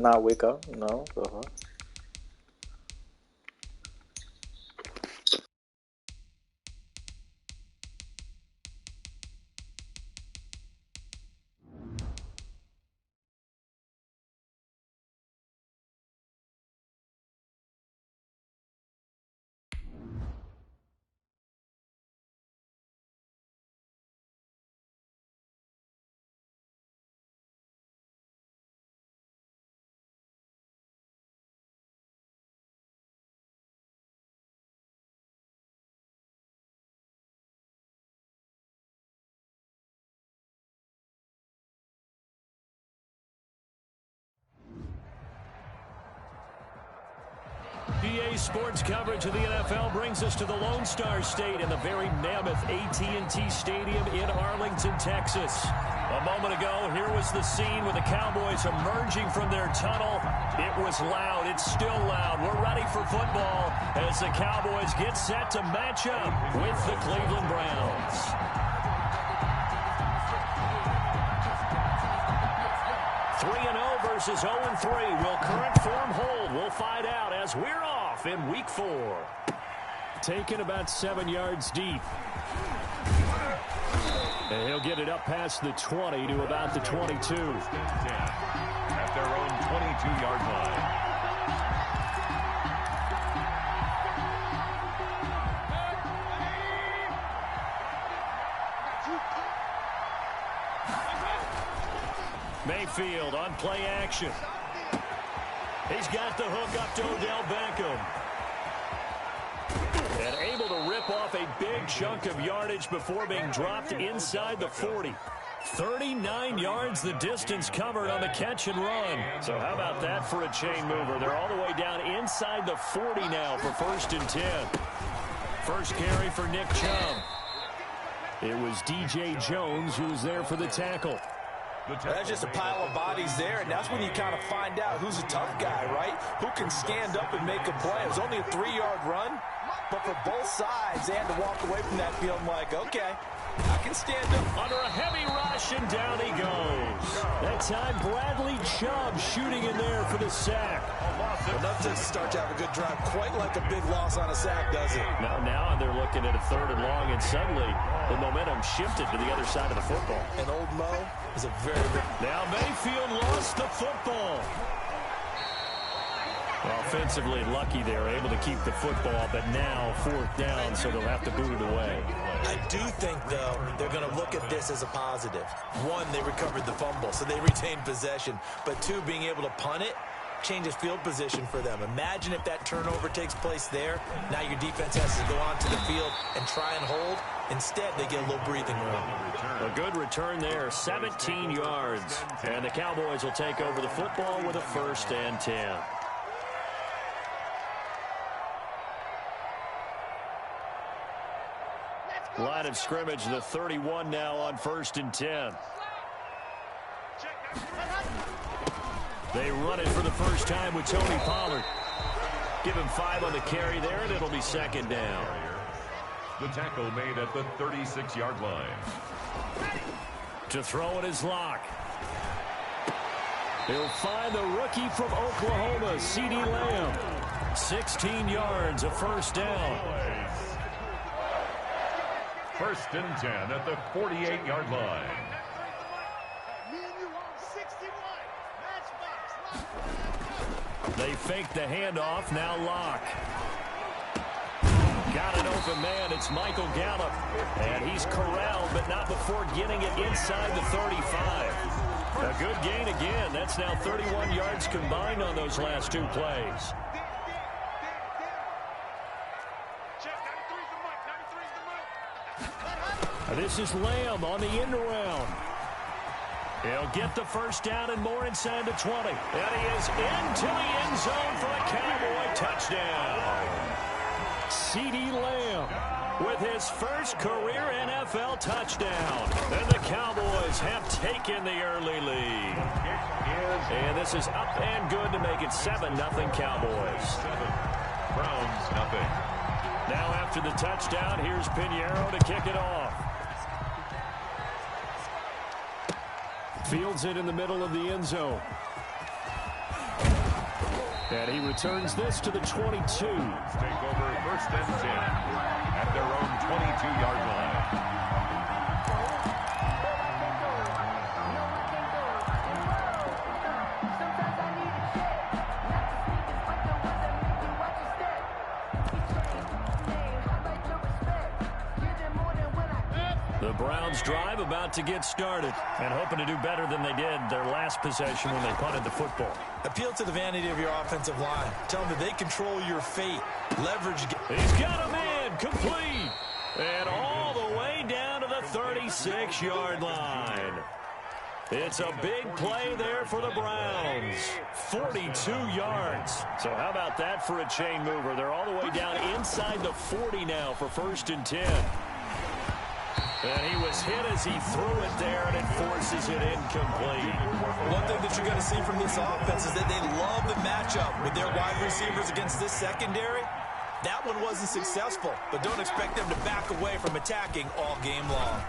Now wake up. No. PA Sports coverage of the NFL brings us to the Lone Star State in the very mammoth AT&T Stadium in Arlington, Texas. A moment ago, here was the scene with the Cowboys emerging from their tunnel. It was loud. It's still loud. We're ready for football as the Cowboys get set to match up with the Cleveland Browns. 3-0 versus 0-3. Will current form hold? We'll find out as we're off in week 4. Taken about 7 yards deep. And he'll get it up past the 20 to about the 22. At their own 22-yard line. Mayfield on play action. He's got the hook up to Odell Beckham. And able to rip off a big chunk of yardage before being dropped inside the 40. 39 yards the distance covered on the catch and run. So how about that for a chain mover? They're all the way down inside the 40 now for 1st and 10. First carry for Nick Chubb. It was D.J. Jones who was there for the tackle. That's just a pile of bodies there, and that's when you kind of find out who's a tough guy, right? Who can stand up and make a play. It was only a 3-yard run, but for both sides, they had to walk away from that field like, okay, I can stand up. Under a heavy rush, and down he goes. That time, Bradley Chubb shooting in there for the sack. Enough to start to have a good drive. Quite like a big loss on a sack, does it? Now they're looking at a 3rd and long, and suddenly the momentum shifted to the other side of the football. And old Mo is a very good... Now Mayfield lost the football. Offensively lucky they're able to keep the football, but now 4th down, so they'll have to boot it away. I do think, though, they're going to look at this as a positive. 1, they recovered the fumble, so they retained possession. But 2, being able to punt it changes field position for them. Imagine if that turnover takes place there. Now your defense has to go onto the field and try and hold. Instead, they get a little breathing room. A good return there, 17 yards. And the Cowboys will take over the football with a 1st and 10. Line of scrimmage, the 31 now on 1st and 10. They run it for the first time with Tony Pollard. Give him 5 on the carry there, and it'll be 2nd down. The tackle made at the 36-yard line. To throw it is Locke. He'll find the rookie from Oklahoma, CeeDee Lamb. 16 yards, a 1st down. 1st and 10 at the 48-yard line. They fake the handoff, now Locke. Got an open man, it's Michael Gallup. And he's corralled, but not before getting it inside the 35. A good gain again. That's now 31 yards combined on those last 2 plays. This is Lamb on the end around. He'll get the 1st down and more inside the 20. And he is into the end zone for a Cowboy touchdown. CeeDee Lamb with his first career NFL touchdown. And the Cowboys have taken the early lead. And this is up and good to make it 7-0 Cowboys. Browns nothing. Now after the touchdown, here's Pinheiro to kick it off. Fields it in the middle of the end zone. And he returns this to the 22. Take over 1st and 10 at their own 22-yard line. The Browns drive about to get started and hoping to do better than they did their last possession when they punted the football. Appeal to the vanity of your offensive line. Tell them that they control your fate. Leverage. He's got him in. Complete. And all the way down to the 36-yard line. It's a big play there for the Browns. 42 yards. So how about that for a chain mover? They're all the way down inside the 40 now for 1st and 10. And he was hit as he threw it there, and it forces it incomplete. One thing that you're going to see from this offense is that they love the matchup with their wide receivers against this secondary. That one wasn't successful, but don't expect them to back away from attacking all game long.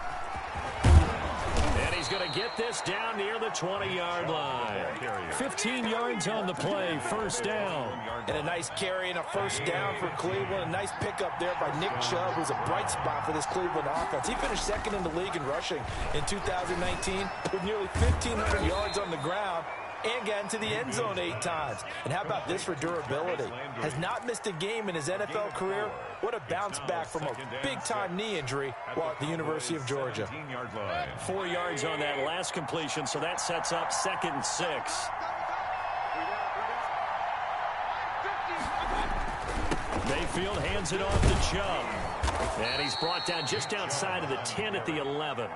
And he's going to get this down near the 20-yard line. 15 yards on the play, 1st down. And a nice carry and a 1st down for Cleveland. A nice pickup there by Nick Chubb, who's a bright spot for this Cleveland offense. He finished 2nd in the league in rushing in 2019 with nearly 1,500 yards on the ground and got into the end zone 8 times. And how about this for durability? Has not missed a game in his NFL career. What a bounce back from a big-time knee injury while at the University of Georgia. 4 yards on that last completion, so that sets up 2nd and 6. Mayfield hands it off to Chubb. And he's brought down just outside of the 10 at the 11.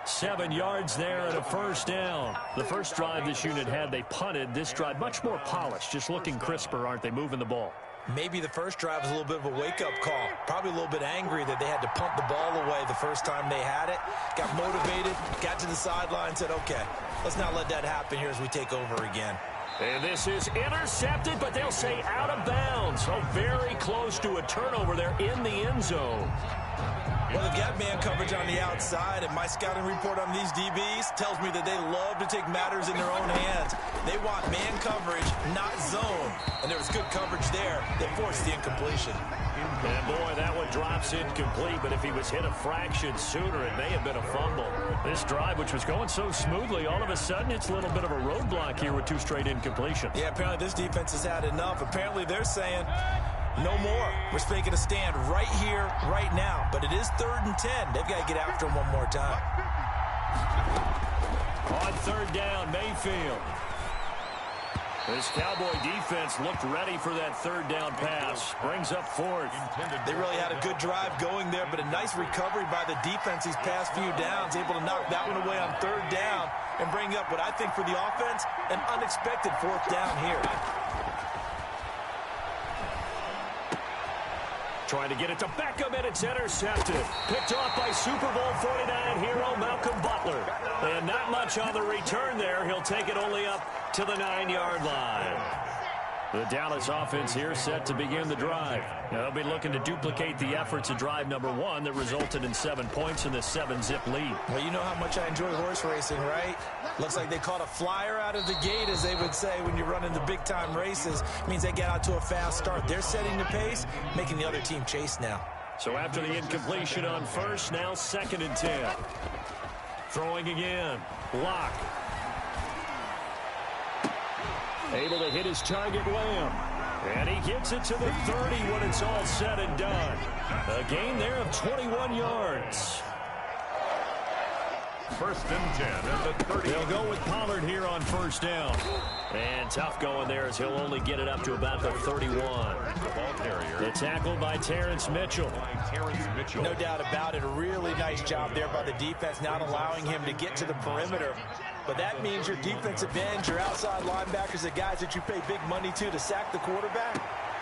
7 yards there and a 1st down. The first drive this unit had, they punted. This drive much more polished, just looking crisper, aren't they, moving the ball? Maybe the first drive was a little bit of a wake-up call. Probably a little bit angry that they had to punt the ball away the first time they had it. Got motivated, got to the sideline, said, okay, let's not let that happen here as we take over again. And this is intercepted, but they'll say out of bounds. So very close to a turnover there in the end zone. Well, they've got man coverage on the outside, and my scouting report on these DBs tells me that they love to take matters in their own hands. They want man coverage, not zone. And there was good coverage there that forced the incompletion. And boy, that one drops incomplete, but if he was hit a fraction sooner, it may have been a fumble. This drive, which was going so smoothly, all of a sudden it's a little bit of a roadblock here with 2 straight incompletions. Yeah, apparently this defense has had enough. Apparently they're saying, no more. We're making a stand right here, right now. But it is 3rd and 10. They've got to get after him one more time. On 3rd down, Mayfield. This Cowboy defense looked ready for that 3rd down pass. Brings up 4th. They really had a good drive going there, but a nice recovery by the defense these past few downs. Able to knock that one away on 3rd down and bring up what I think for the offense, an unexpected 4th down here. Trying to get it to Beckham, and it's intercepted. Picked off by Super Bowl 49 hero Malcolm Butler. And not much on the return there. He'll take it only up to the 9-yard line. The Dallas offense here set to begin the drive. Now, they'll be looking to duplicate the efforts of drive number 1 that resulted in 7 points in the 7-zip lead. Well, you know how much I enjoy horse racing, right? Looks like they caught a flyer out of the gate, as they would say when you're running the big-time races. Means they get out to a fast start. They're setting the pace, making the other team chase now. So after the incompletion on 1st, now 2nd and 10. Throwing again. Lock. Able to hit his target, Lamb. And he gets it to the 30 when it's all said and done. A gain there of 21 yards. 1st and 10 at the 30. They'll go with Pollard here on 1st down. And tough going there as he'll only get it up to about the 31. The tackle by Terrence Mitchell. No doubt about it. A really nice job there by the defense, not allowing him to get to the perimeter. But that means your defensive ends, your outside linebackers, the guys that you pay big money to sack the quarterback.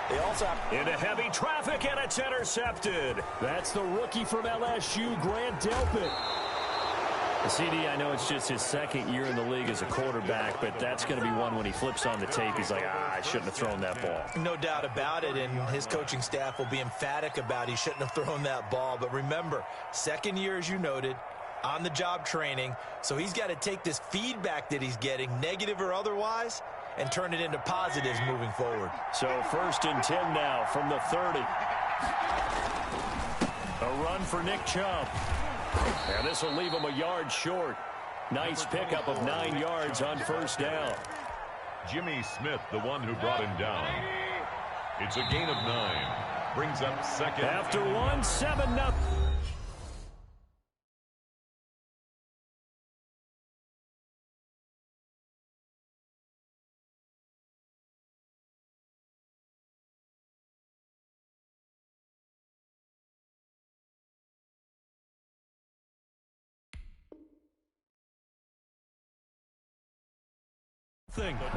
They also have into heavy traffic, and it's intercepted. That's the rookie from LSU, Grant Delpit. CD, I know it's just his 2nd year in the league as a quarterback, but that's going to be one when he flips on the tape. He's like, I shouldn't have thrown that ball. No doubt about it, and his coaching staff will be emphatic about he shouldn't have thrown that ball. But remember, 2nd year, as you noted, on-the-job training, so he's got to take this feedback that he's getting, negative or otherwise, and turn it into positives moving forward. So 1st and 10 now from the 30. A run for Nick Chubb. And this will leave him a yard short. Nice pickup of 9 yards on 1st down. Jimmy Smith, the one who brought him down. It's a gain of 9. Brings up 2nd. After 1, 7-0.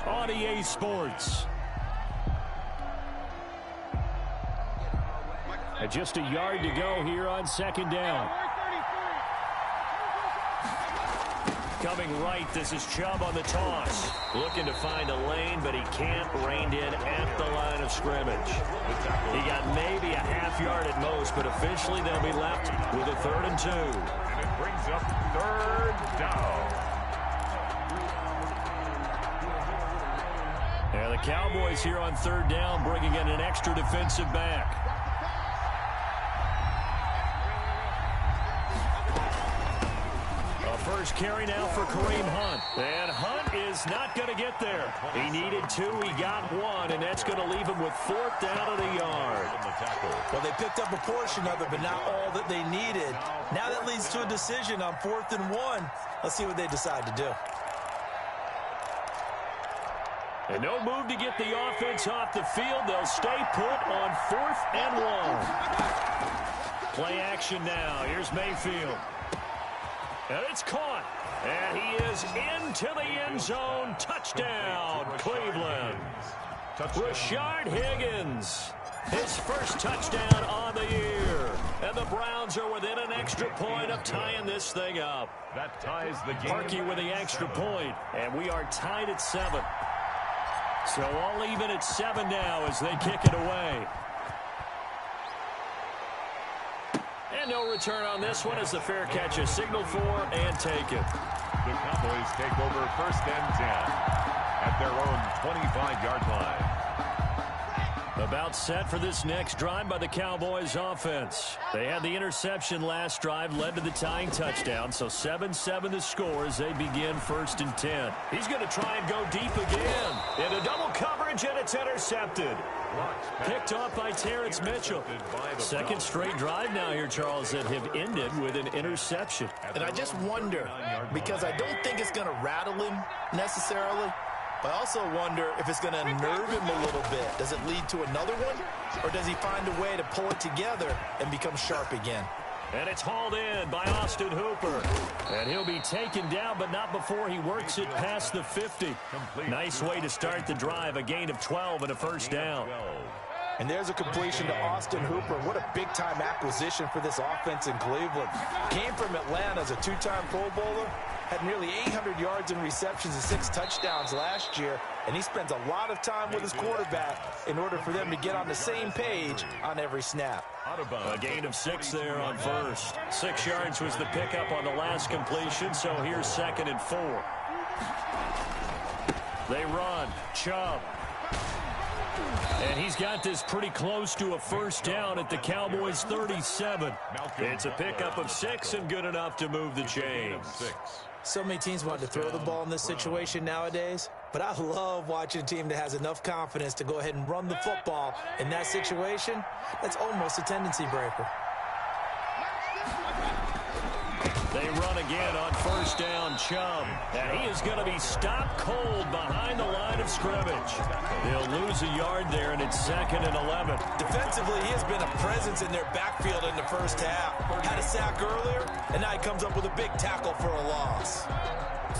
On EA Sports. And just a yard to go here on 2nd down. Coming right, this is Chubb on the toss. Looking to find a lane, but he can't. Reined in at the line of scrimmage. He got maybe a half yard at most, but officially they'll be left with a 3rd and 2. And it brings up 3rd down. Yeah, the Cowboys here on 3rd down, bringing in an extra defensive back. A first carry now for Kareem Hunt. And Hunt is not going to get there. He needed 2, he got 1, and that's going to leave him with 4th down at a yard. Well, they picked up a portion of it, but not all that they needed. Now that leads to a decision on 4th and 1. Let's see what they decide to do. And no move to get the offense off the field. They'll stay put on 4th and 1. Play action now. Here's Mayfield. And it's caught. And he is into the end zone. Touchdown, Cleveland. Rashard Higgins. His first touchdown on the year. And the Browns are within an extra point of tying this thing up. That ties the game. Parkey with the extra point. And we are tied at 7. So all even at 7 now as they kick it away. And no return on this one as the fair catch is signaled for and taken. The Cowboys take over 1st and 10 at their own 25-yard line. About set for this next drive by the Cowboys offense. They had the interception last drive, led to the tying touchdown. So 7-7 the score as they begin 1st and 10. He's going to try and go deep again. Into double coverage, and it's intercepted. Picked off by Terrence Mitchell. 2nd straight drive now here, Charles, that have ended with an interception. And I just wonder, because I don't think it's going to rattle him necessarily, but I also wonder if it's going to unnerve him a little bit. Does it lead to another one? Or does he find a way to pull it together and become sharp again? And it's hauled in by Austin Hooper. And he'll be taken down, but not before he works it past the 50. Nice way to start the drive. A gain of 12 and a 1st down. And there's a completion to Austin Hooper. What a big-time acquisition for this offense in Cleveland. Came from Atlanta as a 2-time Pro Bowler. Had nearly 800 yards in receptions and 6 touchdowns last year. And he spends a lot of time with his quarterback in order for them to get on the same page on every snap. A gain of 6 there on 1st. 6 yards was the pickup on the last completion, so here's 2nd and 4. They run. Chubb. And he's got this pretty close to a 1st down at the Cowboys' 37. It's a pickup of 6 and good enough to move the chains. So many teams want to throw the ball in this situation nowadays, but I love watching a team that has enough confidence to go ahead and run the football in that situation. That's almost a tendency breaker. They run again on 1st down, Chubb. And he is going to be stopped cold behind the line of scrimmage. They'll lose a yard there, and it's 2nd and 11. Defensively, he has been a presence in their backfield in the 1st half. Had a sack earlier, and now he comes up with a big tackle for a loss.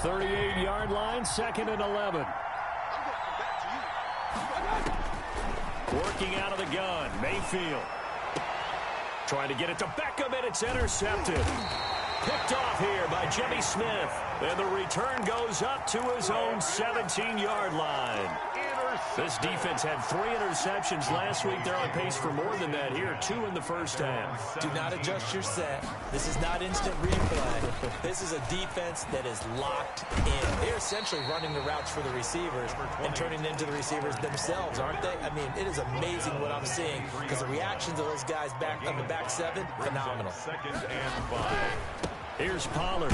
38-yard line, 2nd and 11. Working out of the gun, Mayfield. Trying to get it to Beckham, and it's intercepted. Picked off here by Jimmy Smith. And the return goes up to his own 17-yard line. This defense had 3 interceptions last week. They're on pace for more than that here. 2 in the first half. Do not adjust your set. This is not instant replay. This is a defense that is locked in. They're essentially running the routes for the receivers and turning into the receivers themselves, aren't they? I mean, it is amazing what I'm seeing because the reactions of those guys back on the back 7, phenomenal. 2nd and 5. Here's Pollard.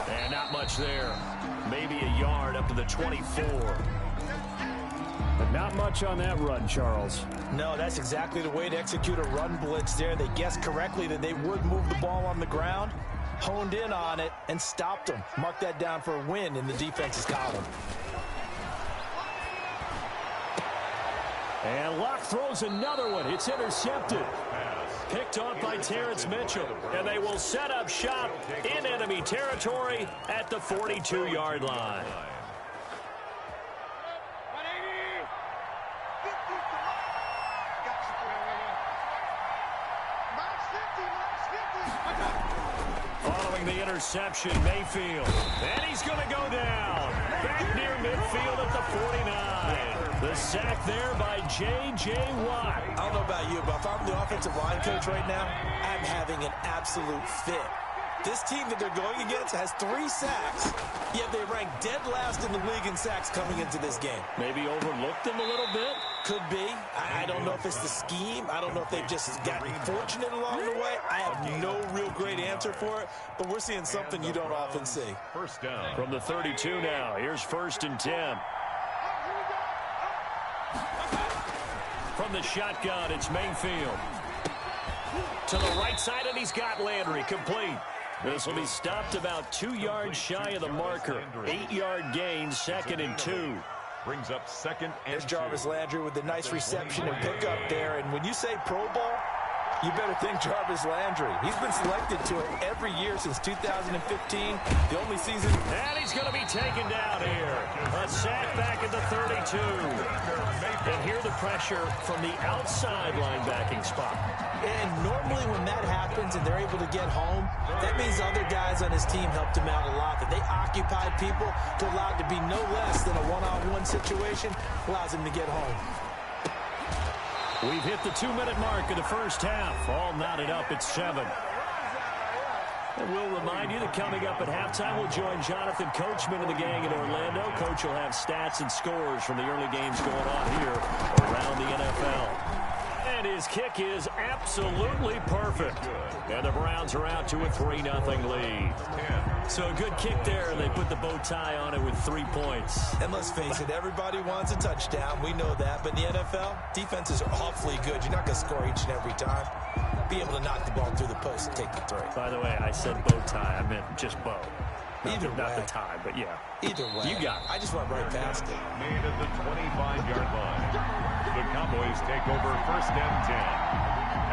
And not much there. Maybe a yard up to the 24. But not much on that run, Charles. No, that's exactly the way to execute a run blitz there. They guessed correctly that they would move the ball on the ground, honed in on it, and stopped them. Mark that down for a win in the defense's column. And Locke throws another one. It's intercepted. Picked off by Terrence Mitchell. And they will set up shop in enemy territory at the 42-yard line. Following the interception, Mayfield. And he's going to go down. Back near midfield at the 49. The sack there by J.J. Watt. I don't know about you, but if I'm the offensive line coach right now, I'm having an absolute fit. This team that they're going against has 3 sacks, yet they rank dead last in the league in sacks coming into this game. Maybe overlooked them a little bit? Could be. I don't know if it's the scheme. I don't know if they've just gotten fortunate along the way. I have no real great answer for it, but we're seeing something you don't often see. First down. From the 32 now, here's 1st and 10. From the shotgun, it's Mayfield. To the right side, and he's got Landry complete. This will be stopped about 2 yards shy of the marker. 8-yard gain, 2nd and 2. Brings up 2nd and 2. There's Jarvis Landry with the nice reception and pickup there. And when you say Pro Bowl, you better think Jarvis Landry. He's been selected to it every year since 2015. The only season. And he's going to be taken down here. A sack back at the 32. And here the pressure from the outside linebacking spot. And normally when that happens and they're able to get home, that means other guys on his team helped him out a lot. That they occupied people to allow it to be no less than a one-on-one situation allows him to get home. We've hit the 2-minute mark of the first half. All knotted up at 7. And we'll remind you that coming up at halftime, we'll join Jonathan Coachman and the gang in Orlando. Coach will have stats and scores from the early games going on here around the NFL. And his kick is absolutely perfect. And the Browns are out to a 3-0 lead. So a good kick there. They put the bow tie on it with 3 points. And let's face it, everybody wants a touchdown. We know that. But in the NFL, defenses are awfully good. You're not going to score each and every time. Be able to knock the ball through the post and take the 3. By the way, I said bow tie. I meant just bow. Either way. Not the tie, but yeah. Either way. You got it. I just went right past it. Made at the 25-yard line. The Cowboys take over 1st and 10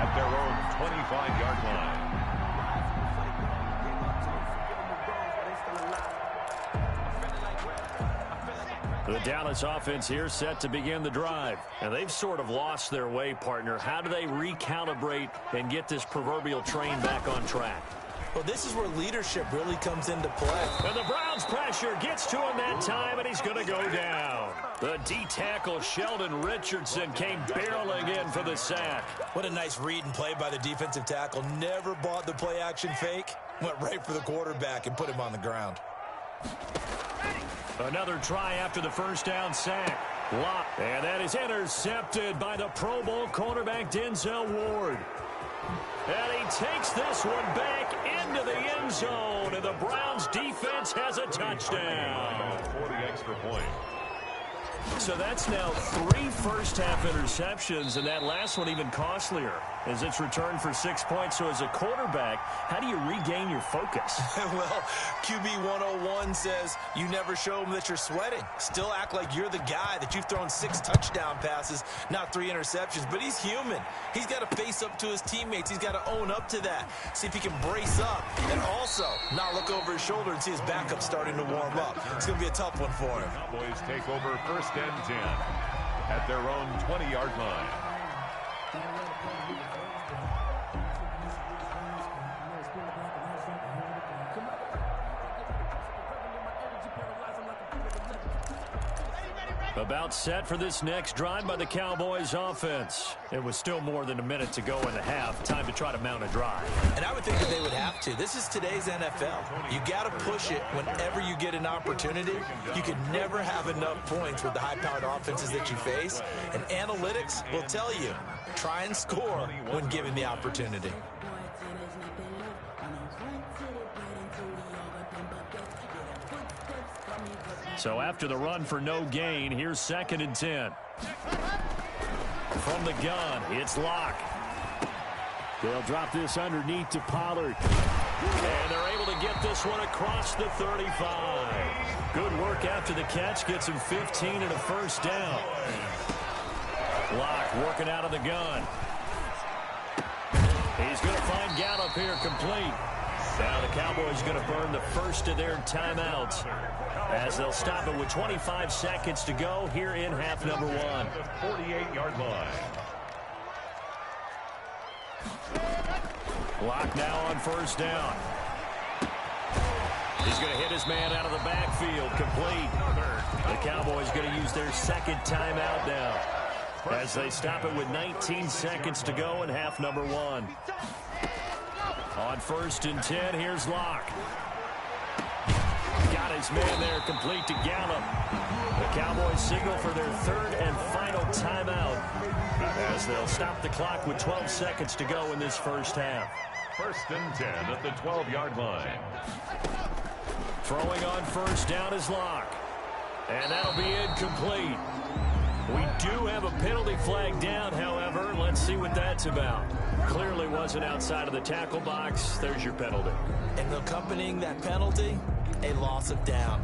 at their own 25-yard line. The Dallas offense here set to begin the drive. And they've sort of lost their way, partner. How do they recalibrate and get this proverbial train back on track? Well, this is where leadership really comes into play. And the Browns pressure gets to him that time, and he's going to go down. The D-tackle Sheldon Richardson came barreling in for the sack. What a nice read and play by the defensive tackle. Never bought the play-action fake. Went right for the quarterback and put him on the ground. Another try after the first down sack. And that is intercepted by the Pro Bowl cornerback Denzel Ward. And he takes this one back into the end zone, and the Browns defense has a touchdown. 40 extra point. So that's now 3 first-half interceptions, and that last one even costlier as it's returned for 6 points. So as a quarterback, how do you regain your focus? Well, QB 101 says you never show them that you're sweating. Still act like you're the guy that you've thrown 6 touchdown passes, not 3 interceptions. But he's human. He's got to face up to his teammates. He's got to own up to that. See if he can brace up and also not look over his shoulder and see his backup starting to warm up. It's going to be a tough one for him. Cowboys take over 1st and 10 at their own 20-yard line. About set for this next drive by the Cowboys offense. It was still more than a minute to go in the half. Time to try to mount a drive. And I would think that they would have to. This is today's NFL. You got to push it whenever you get an opportunity. You can never have enough points with the high-powered offenses that you face. And analytics will tell you, try and score when given the opportunity. So after the run for no gain, here's 2nd and 10. From the gun, it's Locke. They'll drop this underneath to Pollard. And they're able to get this one across the 35. Good work after the catch. Gets him 15 and a first down. Locke working out of the gun. He's going to find Gallup here complete. Now the Cowboys going to burn the first of their timeouts as they'll stop it with 25 seconds to go here in half number 1. 48-yard line. Locke now on first down. He's going to hit his man out of the backfield, complete. The Cowboys going to use their second timeout now as they stop it with 19 seconds to go in half number 1. On 1st and 10, here's Locke. Got his man there, complete to Gallup. The Cowboys signal for their 3rd and final timeout as they'll stop the clock with 12 seconds to go in this first half. 1st and 10 at the 12-yard line. Throwing on first down is Locke. And that'll be incomplete. We do have a penalty flag down, however. Let's see what that's about. Clearly wasn't outside of the tackle box. There's your penalty. And accompanying that penalty, a loss of down.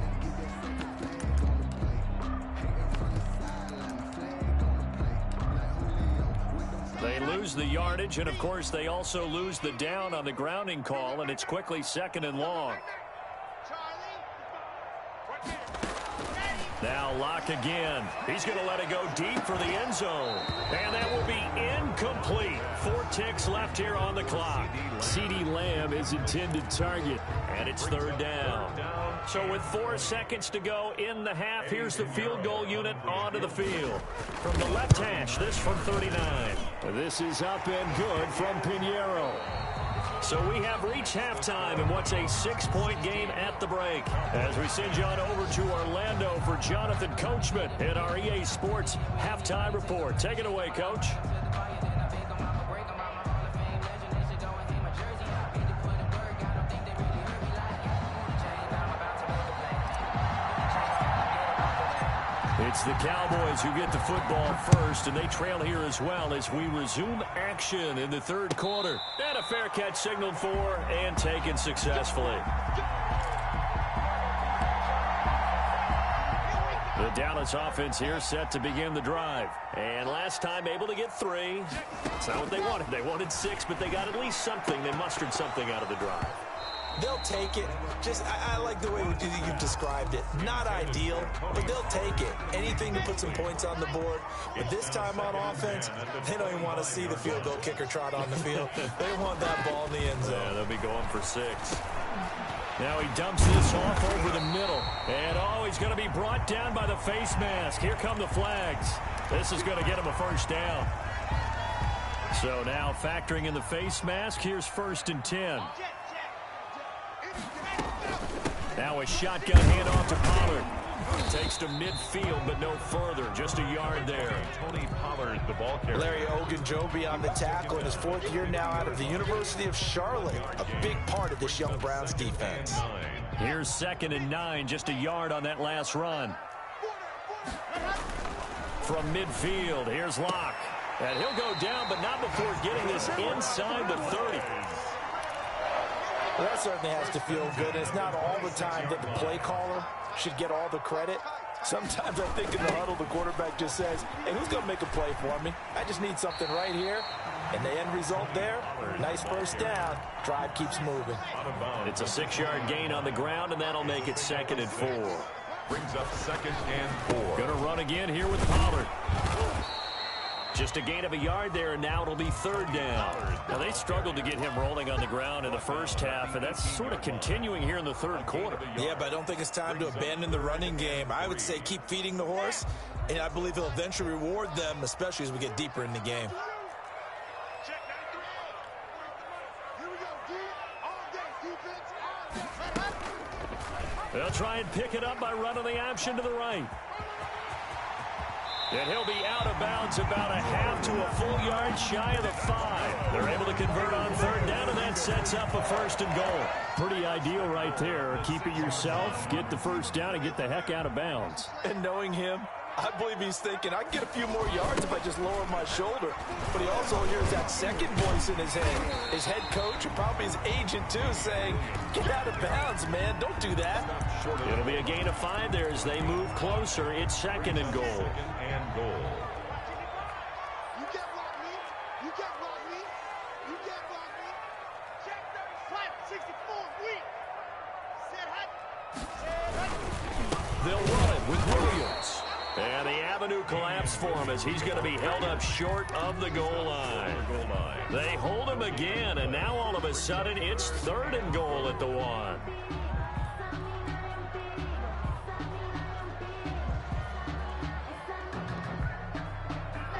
They lose the yardage, and of course they also lose the down on the grounding call, and it's quickly 2nd and long. Now Locke again. He's going to let it go deep for the end zone. And that will be incomplete. 4 ticks left here on the clock. CeeDee Lamb is intended target. And it's 3rd down. So with 4 seconds to go in the half, here's the field goal unit onto the field. From the left hash, this from 39. This is up and good from Pinheiro. So we have reached halftime in what's a 6-point game at the break. As we send you on over to Orlando for Jonathan Coachman in our EA Sports Halftime Report. Take it away, Coach. It's the Cowboys who get the football first, and they trail here as well as we resume action in the 3rd quarter. And a fair catch signaled for and taken successfully. The Dallas offense here set to begin the drive. And last time able to get 3. It's not what they wanted. They wanted 6, but they got at least something. They mustered something out of the drive. They'll take it. I like the way you've described it. Not ideal, but they'll take it. Anything to put some points on the board. But this time on offense, they don't even want to see the field goal kicker trot on the field. They want that ball in the end zone. Yeah, they'll be going for 6. Now he dumps this off over the middle. And, he's going to be brought down by the face mask. Here come the flags. This is going to get him a first down. So now factoring in the face mask, here's 1st and 10. Now a shotgun handoff to Pollard. Takes to midfield, but no further. Just a yard there. Tony Pollard, the ball carrier. Larry Ogunjobi on the tackle in his 4th year now out of the University of Charlotte. A big part of this young Browns defense. Here's 2nd and 9. Just a yard on that last run. From midfield, here's Locke. And he'll go down, but not before getting this inside the 30. Well, that certainly has to feel good. And it's not all the time that the play caller should get all the credit. Sometimes I think in the huddle, the quarterback just says, hey, who's going to make a play for me? I just need something right here. And the end result there, nice first down. Drive keeps moving. It's a 6-yard gain on the ground, and that'll make it 2nd and 4. Brings up 2nd and 4. Going to run again here with Pollard. Just a gain of a yard there, and now it'll be third down. Now, they struggled to get him rolling on the ground in the first half, and that's sort of continuing here in the third quarter. Yeah, but I don't think it's time to abandon the running game. I would say keep feeding the horse, and I believe he'll eventually reward them, especially as we get deeper in the game. They'll try and pick it up by running the option to the right. And he'll be out of bounds about a half to a full yard shy of the 5. They're able to convert on third down, and that sets up a first and goal. Pretty ideal right there. Keep it yourself, get the first down, and get the heck out of bounds. And knowing him, I believe he's thinking, I can get a few more yards if I just lower my shoulder. But he also hears that second voice in his head. His head coach and probably his agent, too, saying, get out of bounds, man. Don't do that. It'll be a gain of 5 there as they move closer. It's second and goal. You can't block me. You can't block me. You can't block me. Check 35, 64, weak. Said hot. They'll run it with Williams. And the avenue collapsed for him as he's going to be held up short of the goal line. They hold him again, and now all of a sudden it's third and goal at the 1.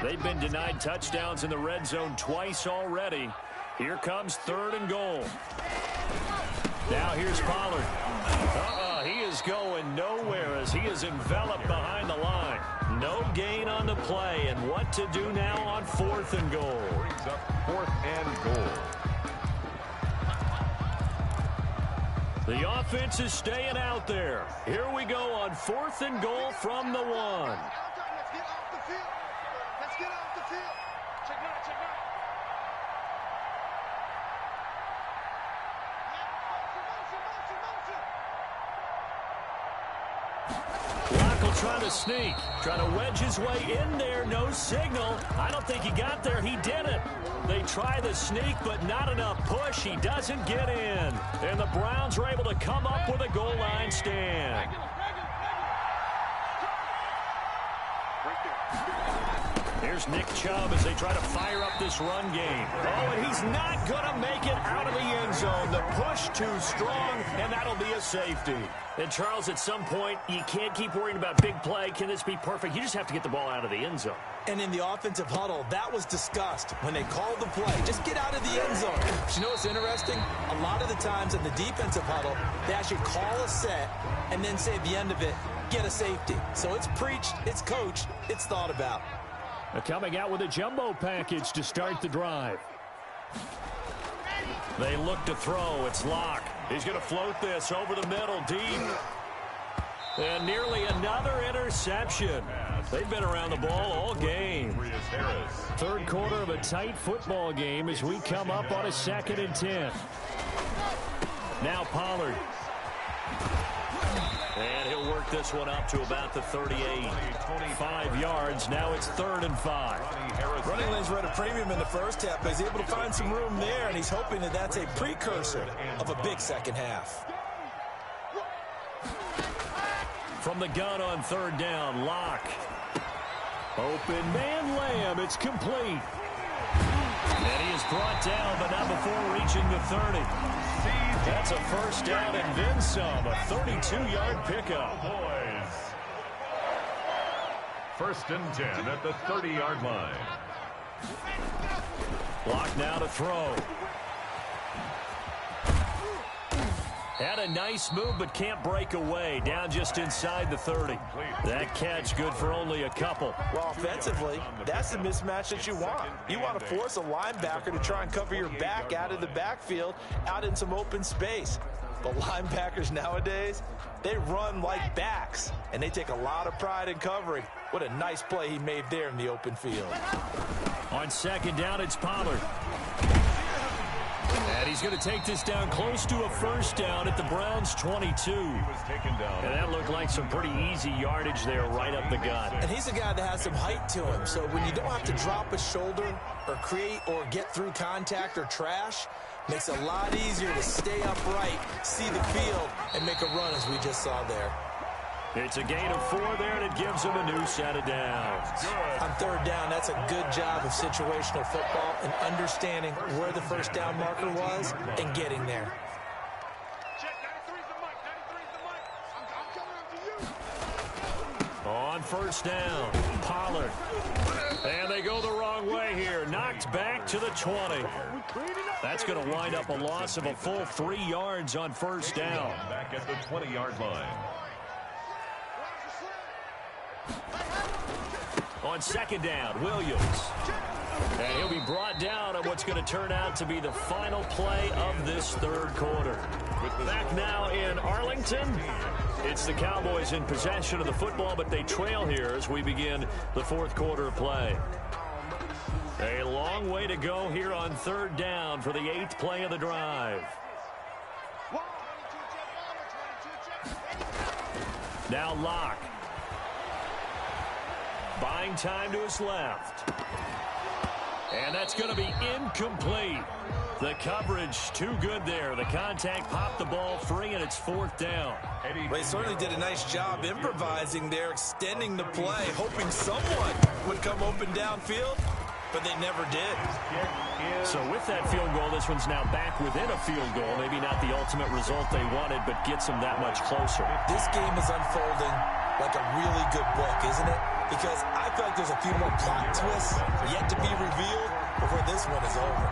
They've been denied touchdowns in the red zone twice already. Here comes third and goal. Now here's Pollard. He is going nowhere as he is enveloped behind the line. No gain on the play, and what to do now on fourth and goal. Brings up fourth and goal. The offense is staying out there. Here we go on fourth and goal from the 1. Let's get off the field. Let's get off the field. Check out, check out. Lock will try to sneak, trying to wedge his way in there. No signal. I don't think he got there. He didn't. They try the sneak, but not enough push. He doesn't get in. And the Browns are able to come up with a goal line stand. Here's Nick Chubb as they try to fire up this run game. Oh, and he's not going to make it out of the end zone. The push too strong, and that'll be a safety. And, Charles, at some point, you can't keep worrying about big play. Can this be perfect? You just have to get the ball out of the end zone. And in the offensive huddle, that was discussed when they called the play. Just get out of the end zone. But you know what's interesting? A lot of the times in the defensive huddle, they actually call a set and then say at the end of it, get a safety. So it's preached, it's coached, it's thought about. They're coming out with a jumbo package to start the drive. They look to throw. It's Locke. He's going to float this over the middle, deep. And nearly another interception. They've been around the ball all game. Third quarter of a tight football game as we come up on a 2nd and 10. Now Pollard. And he'll work this one up to about the 38. 5 yards. Now it's 3rd and 5. Running lanes were at a premium in the first half, but he's able to find some room there, and he's hoping that that's a precursor of a big second half. From the gun on 3rd down, Locke. Open man Lamb. It's complete. And he is brought down, but not before reaching the 30. That's a first down and then some. A 32-yard pickup. Boys. 1st and 10 at the 30-yard line. Locke now to throw. Had a nice move, but can't break away. Down just inside the 30. That catch good for only a couple. Well, offensively, that's the mismatch that you want. You want to force a linebacker to try and cover your back out of the backfield, out in some open space. But linebackers nowadays, they run like backs, and they take a lot of pride in covering. What a nice play he made there in the open field. On 2nd down, it's Pollard. And he's going to take this down close to a first down at the Browns' 22. And that looked like some pretty easy yardage there right up the gut. And he's a guy that has some height to him, so when you don't have to drop a shoulder or create or get through contact or trash, makes it a lot easier to stay upright, see the field, and make a run as we just saw there. It's a gain of 4 there, and it gives them a new set of downs. On third down, that's a good job of situational football and understanding where the first down marker was and getting there. On first down, Pollard. And they go the wrong way here. Knocked back to the 20. That's going to wind up a loss of a full 3 yards on first down. Back at the 20-yard line. On second down, Williams. And he'll be brought down on what's going to turn out to be the final play of this third quarter. Back now in Arlington. It's the Cowboys in possession of the football, but they trail here as we begin the fourth quarter of play. A long way to go here on third down for the 8th play of the drive. Now Locke. Buying time to his left. And that's going to be incomplete. The coverage too good there. The contact popped the ball free, and it's fourth down. They certainly did a nice job improvising there, extending the play, hoping someone would come open downfield, but they never did. So with that field goal, this one's now back within a field goal. Maybe not the ultimate result they wanted, but gets them that much closer. This game is unfolding like a really good book, isn't it? Because I feel like there's a few more plot twists yet to be revealed before this one is over.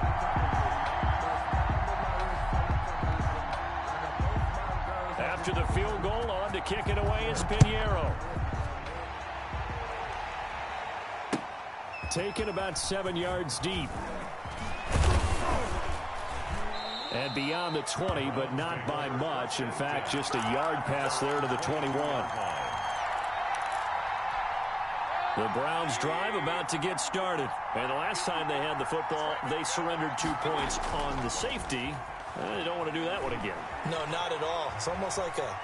After the field goal, on to kick it away is Pinheiro. Taken about 7 yards deep. And beyond the 20, but not by much. In fact, just a yard pass there to the 21. The Browns drive about to get started. And the last time they had the football, they surrendered 2 points on the safety. They don't want to do that one again. No, not at all. It's almost like a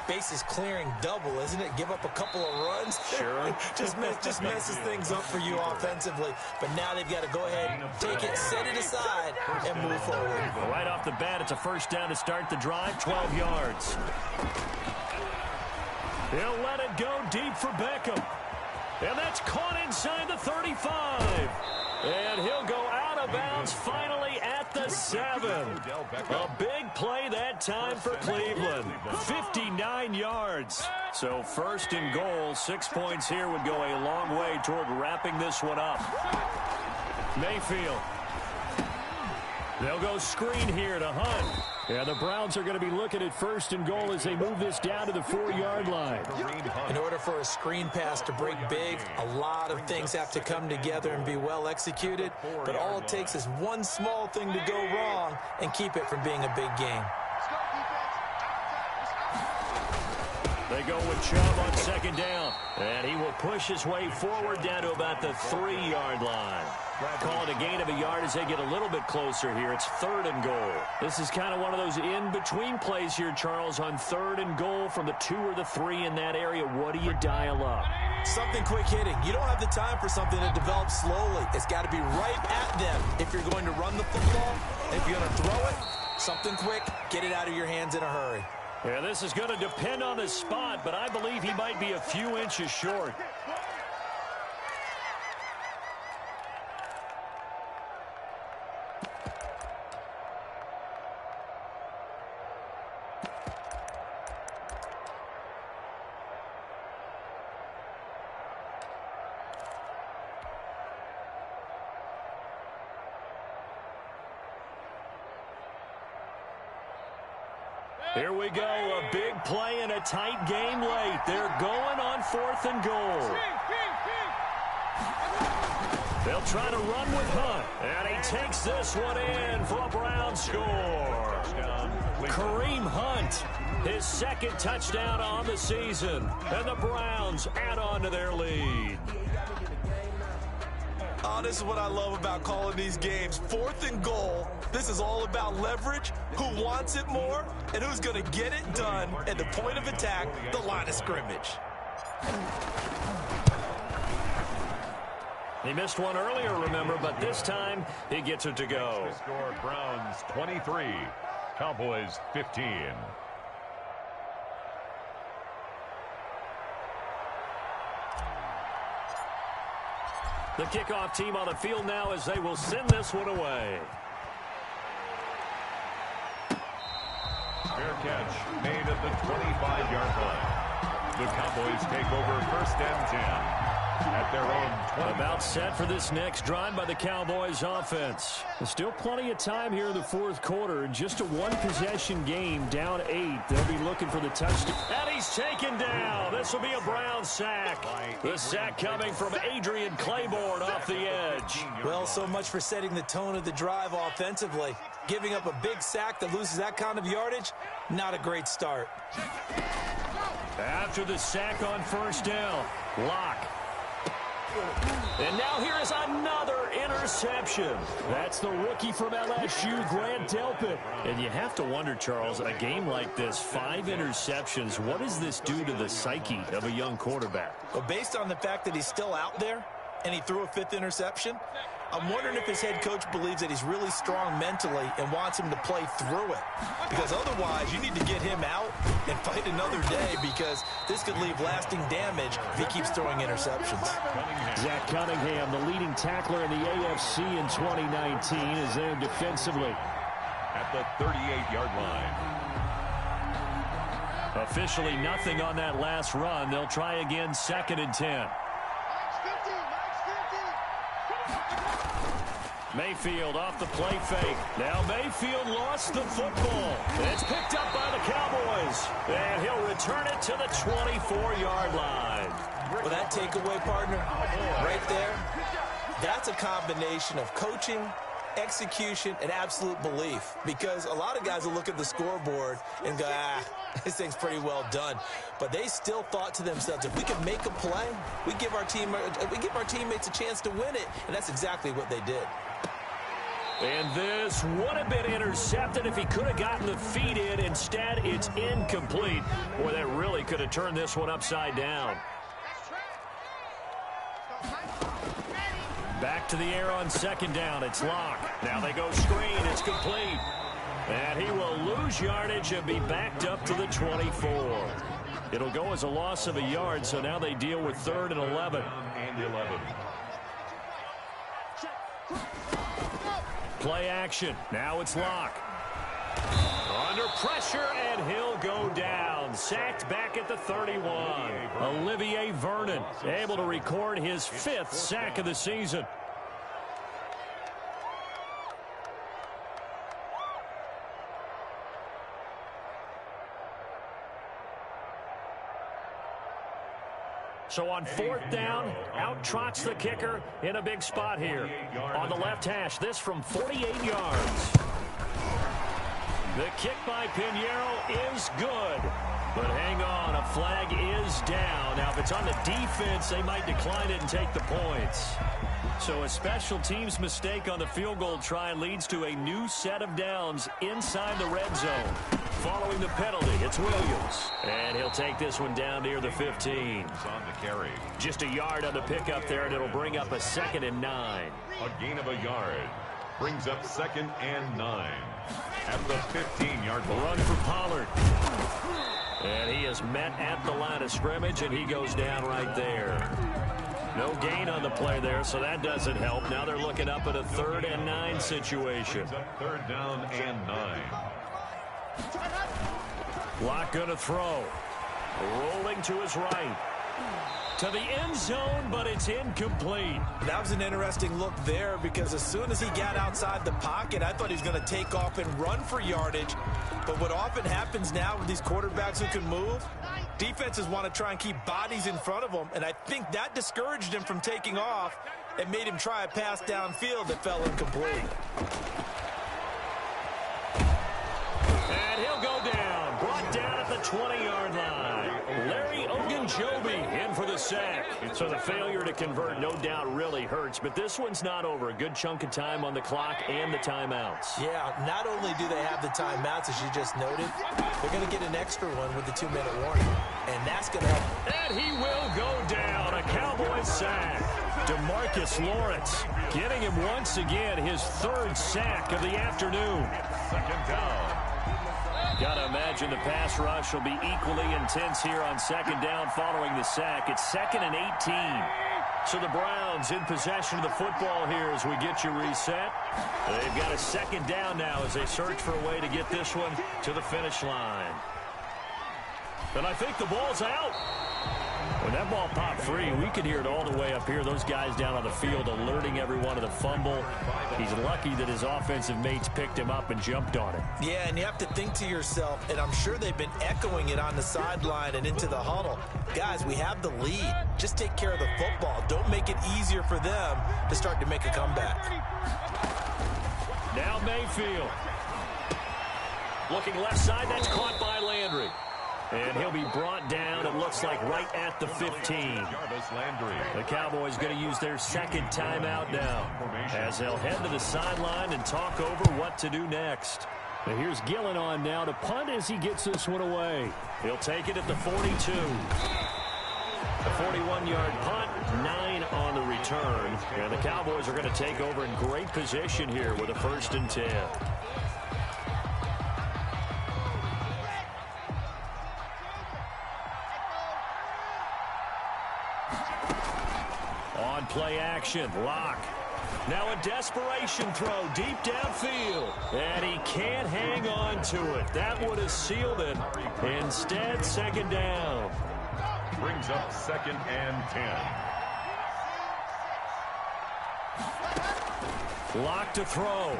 bases clearing double, isn't it? Give up a couple of runs. Sure. just messes things up for you offensively. But now they've got to go ahead, take it, set it aside, and move forward. Right off the bat, it's a first down to start the drive, 12 yards. He'll let it go deep for Beckham. And that's caught inside the 35. And he'll go out of bounds finally at the 7. A big play that time for Cleveland. 59 yards. So first and goal, 6 points here would go a long way toward wrapping this one up. Mayfield. They'll go screen here to Hunt. Yeah, the Browns are going to be looking at first and goal as they move this down to the 4-yard line. In order for a screen pass to break big, a lot of things have to come together and be well executed. But all it takes is one small thing to go wrong and keep it from being a big game. They go with Chubb on second down. And he will push his way forward down to about the 3-yard line. Call it a gain of a yard as they get a little bit closer here. It's third and goal. This is kind of one of those in-between plays here, Charles, on third and goal from the 2 or the 3 in that area. What do you dial up? Something quick hitting. You don't have the time for something to develop slowly. It's got to be right at them if you're going to run the football. If you're going to throw it, something quick, get it out of your hands in a hurry. Yeah, this is going to depend on the spot, but I believe he might be a few inches short. Here we go, a big play in a tight game late. They're going on 4th and goal. They'll try to run with Hunt, and he takes this one in for a Brown score. Kareem Hunt, his second touchdown on the season, and the Browns add on to their lead. Oh, this is what I love about calling these games. 4th and goal. This is all about leverage, who wants it more, and who's going to get it done at the point of attack, the line of scrimmage. He missed one earlier, remember, but this time he gets it to go. Score Browns 23, Cowboys 15. The kickoff team on the field now as they will send this one away. Fair catch made at the 25-yard line. The Cowboys take over 1st and 10 at their own 20. About set for this next drive by the Cowboys offense. There's still plenty of time here in the fourth quarter. Just a one-possession game, down 8. They'll be looking for the touchdown. And he's taken down. This will be a Brown sack. The sack coming from Adrian Claiborne off the edge. Well, so much for setting the tone of the drive offensively. Giving up a big sack that loses that kind of yardage, not a great start. After the sack on 1st down, Locke. And now here is another interception. That's the rookie from LSU, Grant Delpit. And you have to wonder, Charles, a game like this, 5 interceptions, what does this do to the psyche of a young quarterback? Well, based on the fact that he's still out there and he threw a 5th interception, I'm wondering if his head coach believes that he's really strong mentally and wants him to play through it. Because otherwise, you need to get him out and fight another day, because this could leave lasting damage if he keeps throwing interceptions. Zach Cunningham, the leading tackler in the AFC in 2019, is there defensively. At the 38-yard line. Officially nothing on that last run. They'll try again 2nd and 10. Mayfield off the play fake. Now Mayfield lost the football. It's picked up by the Cowboys. And he'll return it to the 24-yard line. Well, that takeaway, partner, right there, that's a combination of coaching, execution, and absolute belief. Because a lot of guys will look at the scoreboard and go, this thing's pretty well done. But they still thought to themselves, if we can make a play, we give our teammates a chance to win it. And that's exactly what they did. And this would have been intercepted if he could have gotten the feet in. Instead, it's incomplete. Boy, that really could have turned this one upside down. Back to the air on 2nd down. It's Locke. Now they go screen. It's complete. And he will lose yardage and be backed up to the 24. It'll go as a loss of a yard, so now they deal with 3rd and 11. And 11. Play action. Now it's Locke. Under pressure, and he'll go down. Sacked back at the 31. Olivier Vernon able to record his 5th sack of the season. So on 4th down, out trots the kicker in a big spot here. On the left hash, this from 48 yards. The kick by Pinheiro is good. But hang on, a flag is down. Now, if it's on the defense, they might decline it and take the points. So a special teams mistake on the field goal try leads to a new set of downs inside the red zone. Following the penalty, it's Williams. And he'll take this one down near the 15. On the carry. Just a yard on the pickup there, and it'll bring up a 2nd and 9. A gain of a yard. Brings up 2nd and 9. At the 15-yard line. Run for Pollard. And he is met at the line of scrimmage, and he goes down right there. No gain on the play there, so that doesn't help. Now they're looking up at a 3rd and 9 situation. Brings up 3rd down and 9. Locke gonna throw. Rolling to his right. To the end zone, but it's incomplete. That was an interesting look there, because as soon as he got outside the pocket, I thought he was going to take off and run for yardage. But what often happens now with these quarterbacks who can move, defenses want to try and keep bodies in front of them, and I think that discouraged him from taking off and made him try a pass downfield that fell incomplete. And he'll go down. Brought down at the 20-yard line. Larry Ogunjobi in for the sack. So the failure to convert no doubt really hurts, but this one's not over. A good chunk of time on the clock and the timeouts. Yeah, not only do they have the timeouts, as you just noted, they're going to get an extra one with the 2-minute warning. And that's going to help. And he will go down. A Cowboys sack. DeMarcus Lawrence getting him once again his 3rd sack of the afternoon. 2nd down. Got to imagine the pass rush will be equally intense here on 2nd down following the sack. It's 2nd and 18. So the Browns in possession of the football here as we get you reset. They've got a second down now as they search for a way to get this one to the finish line. And I think the ball's out. When that ball popped free, we could hear it all the way up here. Those guys down on the field alerting everyone of the fumble. He's lucky that his offensive mates picked him up and jumped on it. Yeah, and you have to think to yourself, and I'm sure they've been echoing it on the sideline and into the huddle. Guys, we have the lead. Just take care of the football. Don't make it easier for them to start to make a comeback. Now Mayfield. Looking left side, that's caught by Landry. And he'll be brought down, it looks like, right at the 15. The Cowboys going to use their second timeout now as they'll head to the sideline and talk over what to do next. And here's Gillen on now to punt as he gets this one away. He'll take it at the 42. A 41-yard punt, 9 on the return. And the Cowboys are going to take over in great position here with a 1st and 10. On play action, Locke. Now a desperation throw deep downfield. And he can't hang on to it. That would have sealed it. Instead, second down. Brings up 2nd and 10. Locke to throw.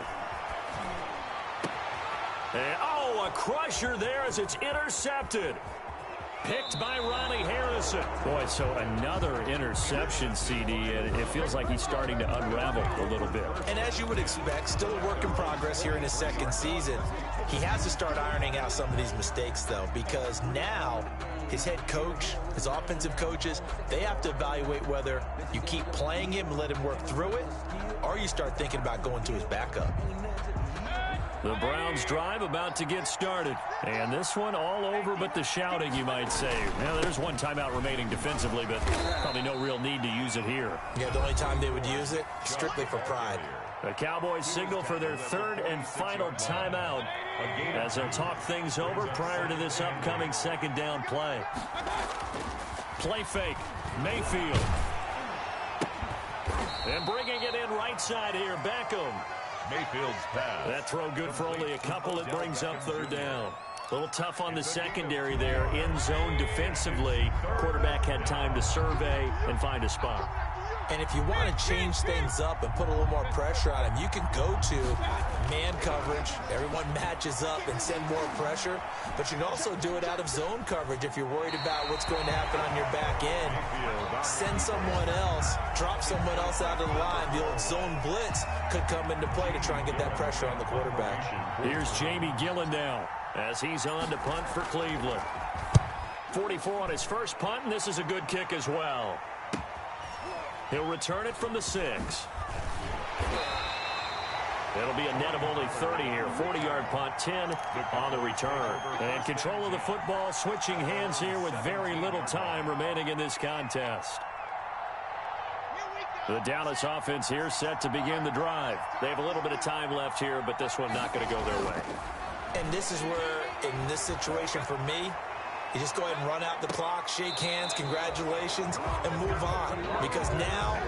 And, oh, a crusher there as it's intercepted. Picked by Ronnie Harrison. Boy, so another interception, CD, and it feels like he's starting to unravel a little bit. And as you would expect, still a work in progress here in his second season. He has to start ironing out some of these mistakes, though, because now his head coach, his offensive coaches, they have to evaluate whether you keep playing him and let him work through it, or you start thinking about going to his backup. The Browns drive about to get started. And this one all over but the shouting, you might say. Now, there's one timeout remaining defensively, but probably no real need to use it here. Yeah, the only time they would use it, strictly for pride. The Cowboys signal for their 3rd and final timeout as they'll talk things over prior to this upcoming second down play. Play fake, Mayfield. And bringing it in right side here, Beckham. Mayfield's pass. That throw good for only a couple. It brings up 3rd down. A little tough on the secondary there. In zone defensively. Quarterback had time to survey and find a spot. And if you want to change things up and put a little more pressure on him, you can go to man coverage. Everyone matches up and send more pressure. But you can also do it out of zone coverage if you're worried about what's going to happen on your back end. Send someone else, drop someone else out of the line. The old zone blitz could come into play to try and get that pressure on the quarterback. Here's Jamie Gillen now as he's on to punt for Cleveland. 44 on his first punt, and this is a good kick as well. He'll return it from the 6. It'll be a net of only 30 here. 40-yard punt, 10 on the return. And control of the football, switching hands here with very little time remaining in this contest. The Dallas offense here set to begin the drive. They have a little bit of time left here, but this one not going to go their way. And this is where, in this situation for me, you just go ahead and run out the clock, shake hands, congratulations, and move on. Because now,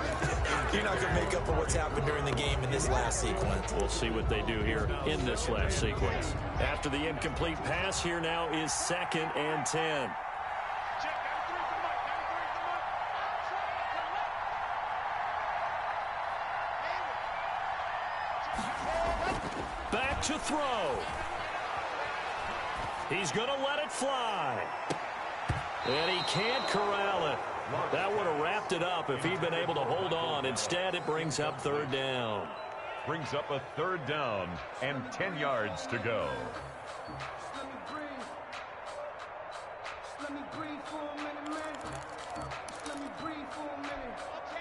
you're not going to make up for what's happened during the game in this last sequence. We'll see what they do here in this last sequence. After the incomplete pass, here now is 2nd and 10. Back to throw. He's going to let it fly. And he can't corral it. That would have wrapped it up if he'd been able to hold on. Instead, it brings up 3rd down. Brings up a 3rd down and 10 yards to go.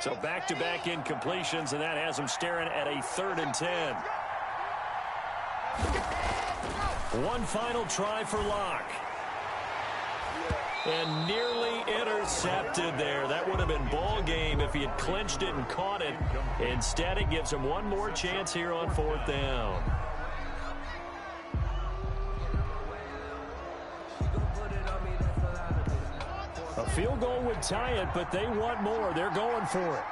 So back-to-back incompletions, and that has him staring at a 3rd and 10. One final try for Locke. And nearly intercepted there. That would have been ball game if he had clinched it and caught it. Instead, it gives him one more chance here on 4th down. A Field goal would tie it, but they want more. They're going for it.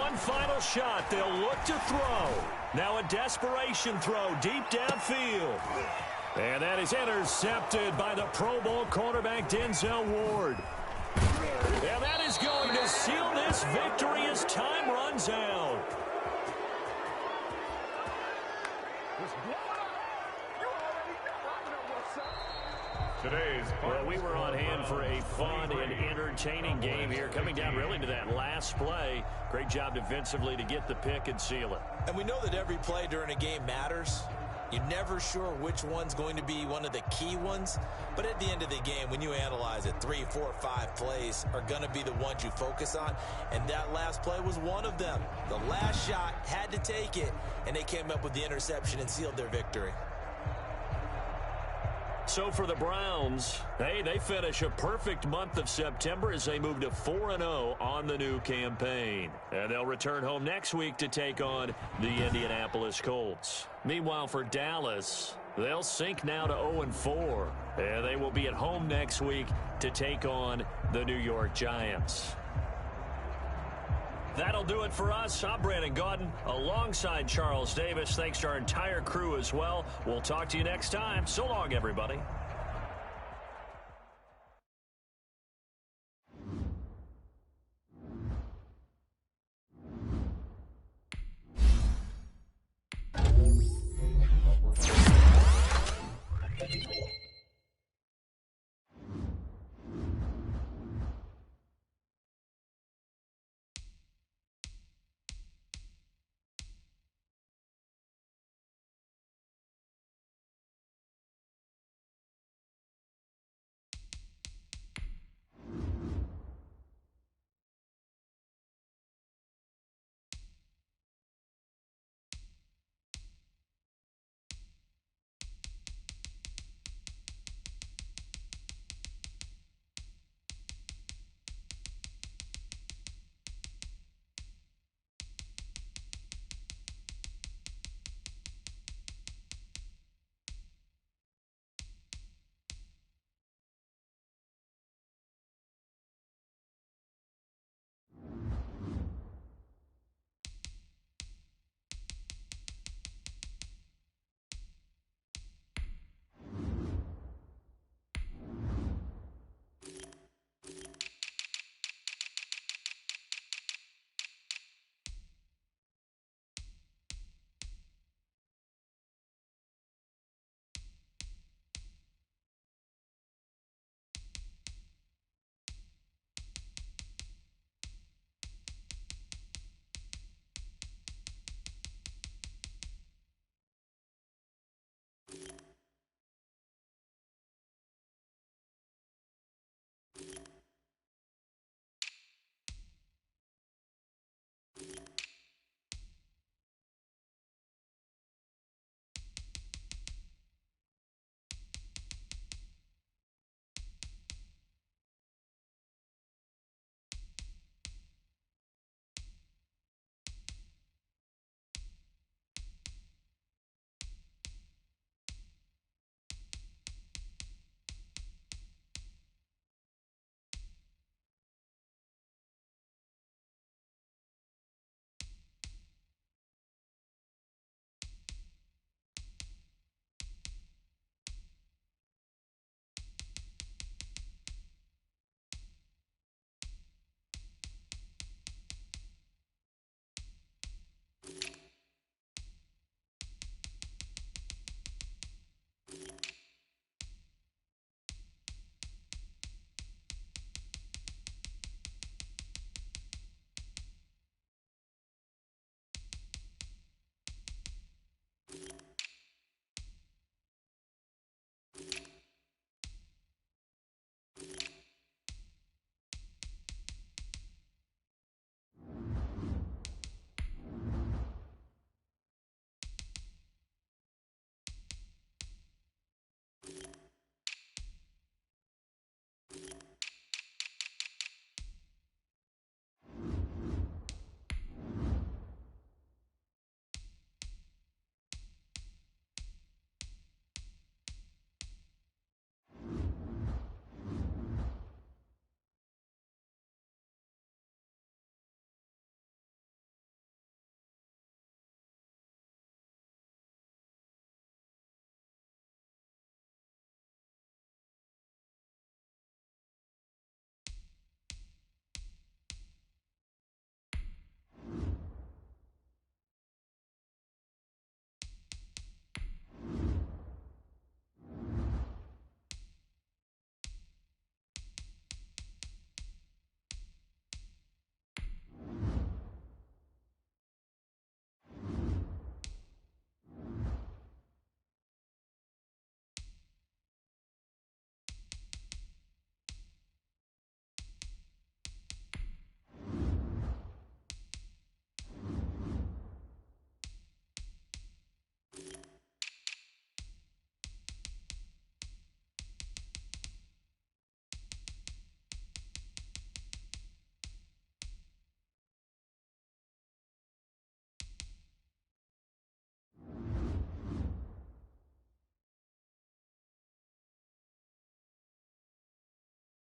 One final shot. They'll look to throw. Now a desperation throw deep downfield. And that is intercepted by the Pro Bowl cornerback Denzel Ward. And that is going to seal this victory as time runs out. Well, we were on hand for a fun and entertaining game here, coming down really to that last play. Great job defensively to get the pick and seal it. And we know that every play during a game matters. You're never sure which one's going to be one of the key ones. But at the end of the game, when you analyze it, 3, 4, 5 plays are going to be the ones you focus on. And that last play was one of them. The last shot had to take it, and they came up with the interception and sealed their victory. So for the Browns, hey, they finish a perfect month of September as they move to 4-0 on the new campaign. And they'll return home next week to take on the Indianapolis Colts. Meanwhile, for Dallas, they'll sink now to 0-4. And they will be at home next week to take on the New York Giants. That'll do it for us. I'm Brandon Gaudin alongside Charles Davis. Thanks to our entire crew as well. We'll talk to you next time. So long, everybody.